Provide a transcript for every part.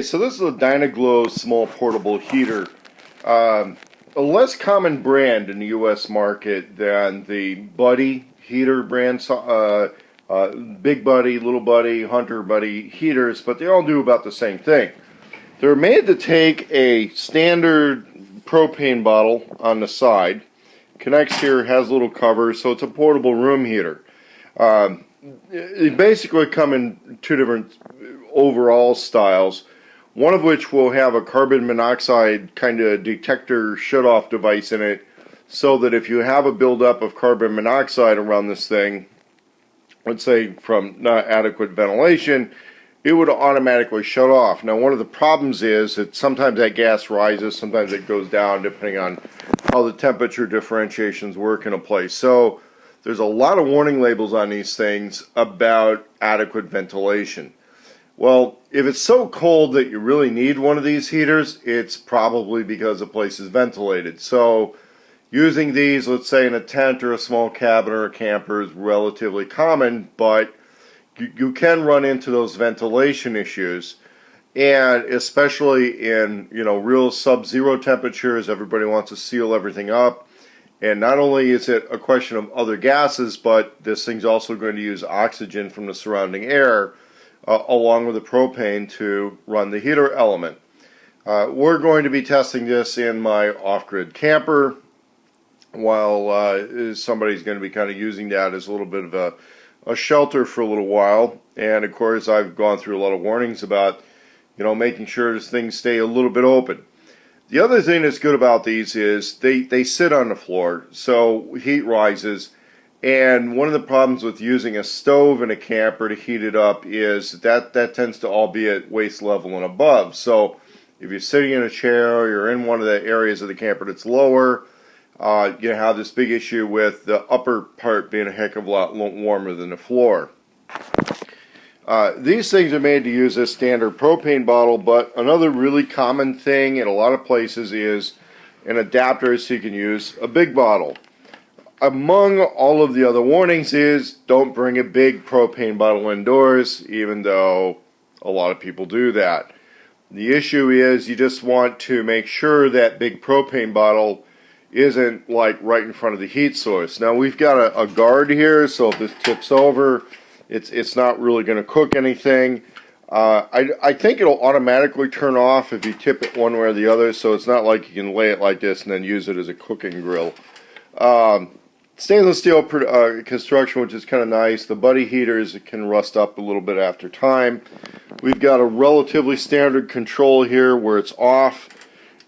So this is a Dyna-Glo small portable heater. A less common brand in the U.S. market than the Buddy heater brand. Big Buddy, Little Buddy, Hunter Buddy heaters, but they all do about the same thing. They're made to take a standard propane bottle on the side, connects here, has a little cover, so it's a portable room heater. They basically come in two different overall styles. One of which will have a carbon monoxide kind of detector shut-off device in it, so that if you have a buildup of carbon monoxide around this thing, let's say from not adequate ventilation, it would automatically shut off. Now, one of the problems is that sometimes that gas rises, sometimes it goes down, depending on how the temperature differentiations work in a place. So there's a lot of warning labels on these things about adequate ventilation. Well, if it's so cold that you really need one of these heaters, it's probably because the place is ventilated. So using these, let's say in a tent or a small cabin or a camper, is relatively common, but you can run into those ventilation issues. And especially in, real sub-zero temperatures, everybody wants to seal everything up. And not only is it a question of other gases, but this thing's also going to use oxygen from the surrounding air, along with the propane to run the heater element. We're going to be testing this in my off-grid camper, while somebody's going to be kind of using that as a little bit of a shelter for a little while. And of course, I've gone through a lot of warnings about, making sure this things stay a little bit open. The other thing that's good about these is they sit on the floor, so heat rises. And one of the problems with using a stove in a camper to heat it up is that tends to all be at waist level and above. So if you're sitting in a chair or you're in one of the areas of the camper that's lower, you have this big issue with the upper part being a heck of a lot warmer than the floor. These things are made to use a standard propane bottle, but another really common thing in a lot of places is an adapter so you can use a big bottle. Among all of the other warnings is don't bring a big propane bottle indoors, even though a lot of people do that. The issue is you just want to make sure that big propane bottle isn't like right in front of the heat source. Now we've got a guard here, so if this tips over, it's not really going to cook anything. I think it'll automatically turn off if you tip it one way or the other, so it's not like you can lay it like this and then use it as a cooking grill. Stainless steel construction, which is kind of nice. The Buddy heaters can rust up a little bit after time. We've got a relatively standard control here where it's off,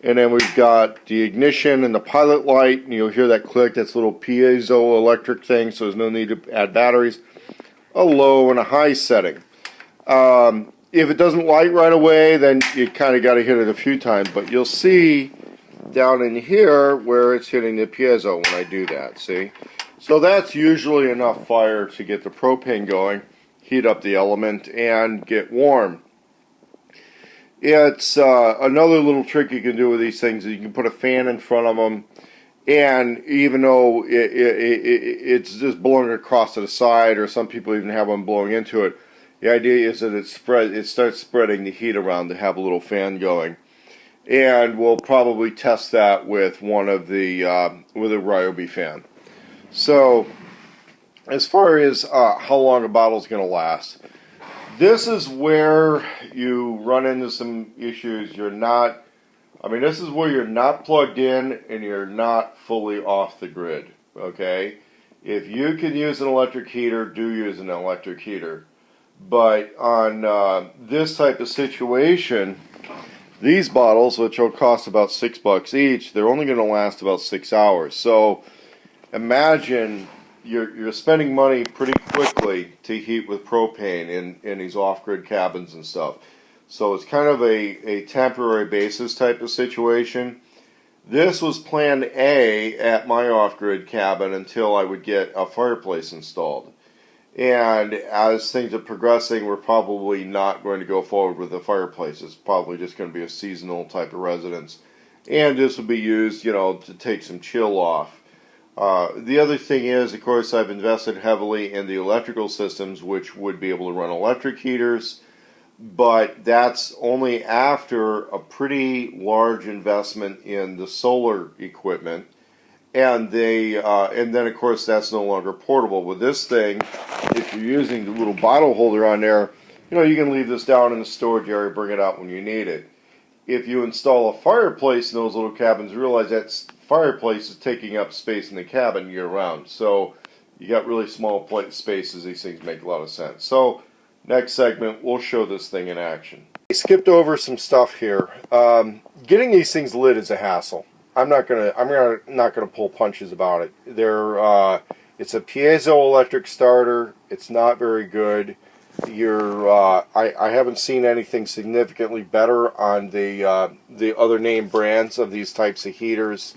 and then we've got the ignition and the pilot light, and you'll hear that click. That's a little piezoelectric thing, so there's no need to add batteries. A low and a high setting. If it doesn't light right away, then you kind of got to hit it a few times, but you'll see down in here where it's hitting the piezo when I do that, see? So that's usually enough fire to get the propane going, heat up the element, and get warm. It's another little trick you can do with these things is you can put a fan in front of them, and even though it's just blowing across to the side, or some people even have them blowing into it, the idea is that it starts spreading the heat around to have a little fan going. And we'll probably test that with one of the with a Ryobi fan. So, as far as how long a bottle is going to last, this is where you run into some issues. This is where you're not plugged in and you're not fully off the grid. Okay, if you can use an electric heater, do use an electric heater. But on this type of situation, these bottles, which will cost about $6 each, they're only going to last about 6 hours. So imagine you're spending money pretty quickly to heat with propane in these off-grid cabins and stuff. So it's kind of a temporary basis type of situation. This was plan A at my off-grid cabin until I would get a fireplace installed. And as things are progressing, we're probably not going to go forward with the fireplace. It's probably just going to be a seasonal type of residence. And this will be used, to take some chill off. The other thing is, of course, I've invested heavily in the electrical systems, which would be able to run electric heaters. but that's only after a pretty large investment in the solar equipment. And and then of course that's no longer portable. With this thing, if you're using the little bottle holder on there, you can leave this down in the storage area, bring it out when you need it. If you install a fireplace in those little cabins, realize that fireplace is taking up space in the cabin year round. So you got really small plate spaces. These things make a lot of sense. So next segment, we'll show this thing in action. I skipped over some stuff here. Getting these things lit is a hassle. I'm not gonna pull punches about it. It's a piezoelectric starter. It's not very good. I haven't seen anything significantly better on the other name brands of these types of heaters.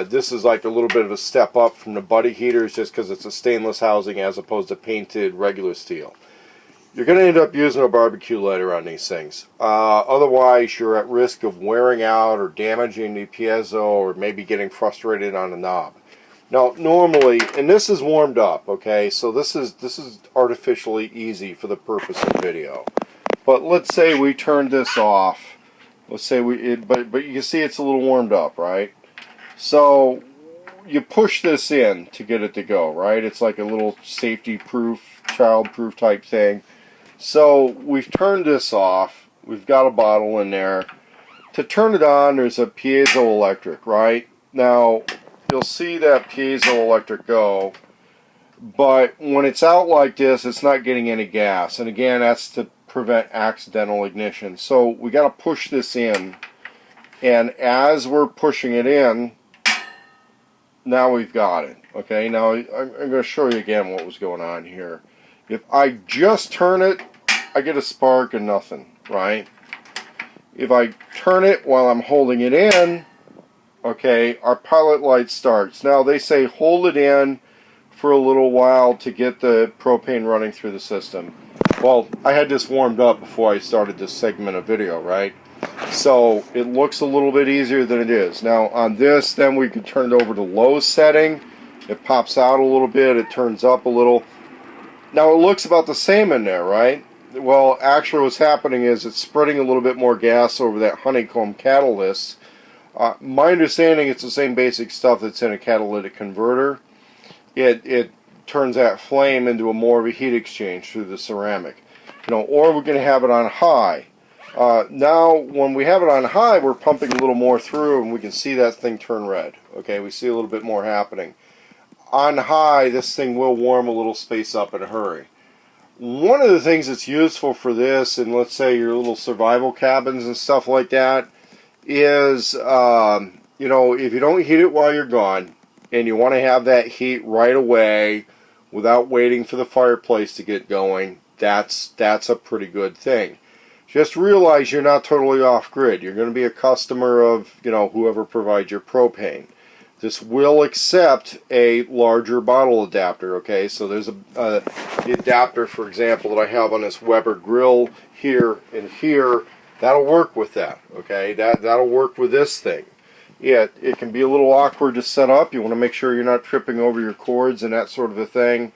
This is like a little bit of a step up from the buddy heaters, just because it's a stainless housing as opposed to painted regular steel. You're going to end up using a barbecue lighter on these things. Otherwise, you're at risk of wearing out or damaging the piezo, or maybe getting frustrated on the knob. Now, normally, and this is warmed up, okay, so this is artificially easy for the purpose of video. But let's say we turn this off. Let's say but you can see it's a little warmed up, right? So you push this in to get it to go, right? It's like a little safety-proof, child-proof type thing. So we've turned this off. We've got a bottle in there. To turn it on, there's a piezoelectric, right? Now, you'll see that piezoelectric go, but when it's out like this, it's not getting any gas. And again, that's to prevent accidental ignition. So we got to push this in, and as we're pushing it in, now we've got it. Okay, now I'm going to show you again what was going on here. If I just turn it, I get a spark and nothing, right? If I turn it while I'm holding it in, okay, our pilot light starts. Now they say hold it in for a little while to get the propane running through the system. Well, I had this warmed up before I started this segment of video, right? So it looks a little bit easier than it is. Now on this, then we can turn it over to low setting. It pops out a little bit, it turns up a little. Now it looks about the same in there, right? Well, actually what's happening is it's spreading a little bit more gas over that honeycomb catalyst. My understanding, it's the same basic stuff that's in a catalytic converter. It turns that flame into a more of a heat exchange through the ceramic. Or we're going to have it on high. Now, when we have it on high, we're pumping a little more through, and we can see that thing turn red. Okay, we see a little bit more happening. On high, this thing will warm a little space up in a hurry. One of the things that's useful for this, and let's say your little survival cabins and stuff like that, is, if you don't heat it while you're gone, and you want to have that heat right away without waiting for the fireplace to get going, that's a pretty good thing. Just realize you're not totally off-grid. You're going to be a customer of, whoever provides your propane. This will accept a larger bottle adapter, okay? So there's the adapter, for example, that I have on this Weber grill here and here. That'll work with that, okay? That'll work with this thing. Yeah, it can be a little awkward to set up. You want to make sure you're not tripping over your cords and that sort of a thing.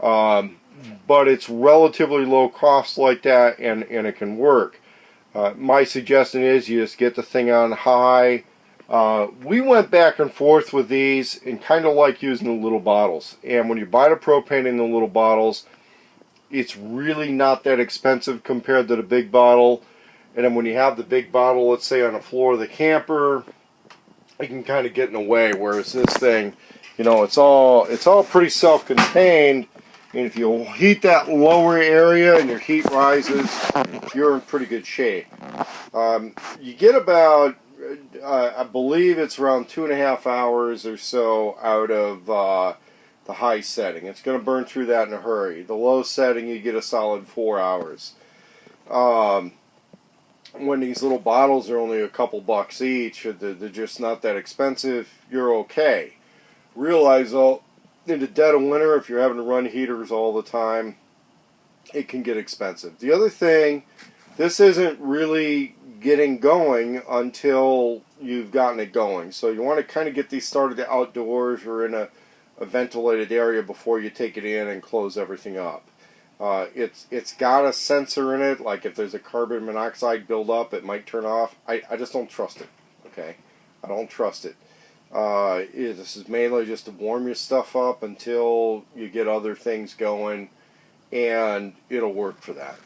But it's relatively low cost like that, and it can work. My suggestion is you just get the thing on high. We went back and forth with these and kind of like using the little bottles. And when you buy the propane in the little bottles, it's really not that expensive compared to the big bottle. And then when you have the big bottle, let's say on the floor of the camper, it can kind of get in the way. Whereas this thing, it's all pretty self-contained. And if you heat that lower area and your heat rises, you're in pretty good shape. You get about, I believe it's around 2.5 hours or so out of the high setting. It's going to burn through that in a hurry. The low setting, you get a solid 4 hours. When these little bottles are only a couple bucks each, they're just not that expensive, you're okay. Realize, though, in the dead of winter, if you're having to run heaters all the time, it can get expensive. The other thing, this isn't really getting going until you've gotten it going. So you want to kind of get these started outdoors or in a ventilated area before you take it in and close everything up. It's got a sensor in it, like if there's a carbon monoxide buildup, it might turn off. I just don't trust it. Okay, I don't trust it. This is mainly just to warm your stuff up until you get other things going, and it'll work for that.